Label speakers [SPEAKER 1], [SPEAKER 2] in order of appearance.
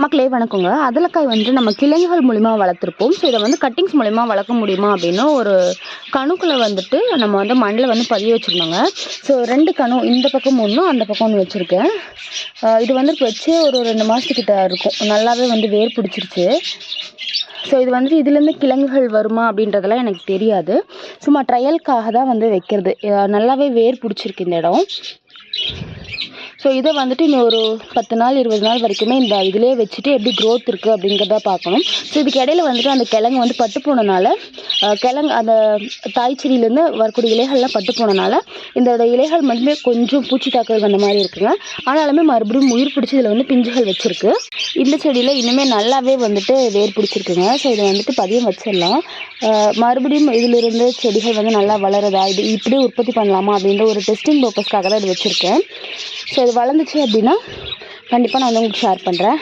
[SPEAKER 1] மக்களே வணக்கங்க. அதலக்காய் வந்து நம்ம கிளைகள் மூலிமா வளர்த்துருப்போம். ஸோ இதை வந்து கட்டிங்ஸ் மூலிமா வளர்க்க முடியுமா அப்படின்னு ஒரு கணுக்குள்ளே வந்துட்டு நம்ம வந்து மண்ணில் வந்து பதிய வச்சுருந்தோங்க. ஸோ 2 கணு இந்த பக்கம் ஒன்று அந்த பக்கம் ஒன்று வச்சுருக்கேன். இது வந்து வச்சு ஒரு 2 மாதத்துக்கிட்ட இருக்கும். நல்லாவே வந்து வேர் பிடிச்சிருச்சு. ஸோ இது வந்துட்டு இதுலேருந்து கிழங்குகள் வருமா அப்படின்றதெல்லாம் எனக்கு தெரியாது. சும்மா ட்ரையலுக்காக தான் வந்து வைக்கிறது. நல்லாவே வேர் பிடிச்சிருக்கு இந்த இடம். ஸோ இதை வந்துட்டு இன்னும் ஒரு 10 நாள் 20 நாள் வரைக்குமே இந்த இதிலே வச்சுட்டு எப்படி க்ரோத் இருக்குது அப்படிங்கிறத பார்க்கணும். ஸோ இதுக்கு இடையில வந்துட்டு அந்த கிழங்கு வந்து பட்டு போனனால கிழங்கு அந்த தாய் செடியிலேருந்து வரக்கூடிய இலைகள்லாம் பட்டு போனனால இந்த இலைகள் வந்து கொஞ்சம் பூச்சி தாக்குதல் அந்த மாதிரி இருக்குங்க. ஆனாலுமே மறுபடியும் உயிர் பிடிச்சி இதில் வந்து பிஞ்சுகள் வச்சுருக்கு. இந்த செடியில் இன்னுமே நல்லாவே வந்துட்டு வேர் பிடிச்சிருக்குங்க. ஸோ இதை வந்துட்டு பதியம் வச்சிடலாம். மறுபடியும் இதிலிருந்து செடிகள் வந்து நல்லா வளருதா, இது இப்படியே உற்பத்தி பண்ணலாமா அப்படின்ற ஒரு டெஸ்டிங் பர்பஸ்க்காக தான் இது வச்சுருக்கேன். ஸோ இது வளர்ந்துச்சு அப்படின்னா கண்டிப்பாக நான் வந்து உங்களுக்கு ஷேர் பண்ணுறேன்.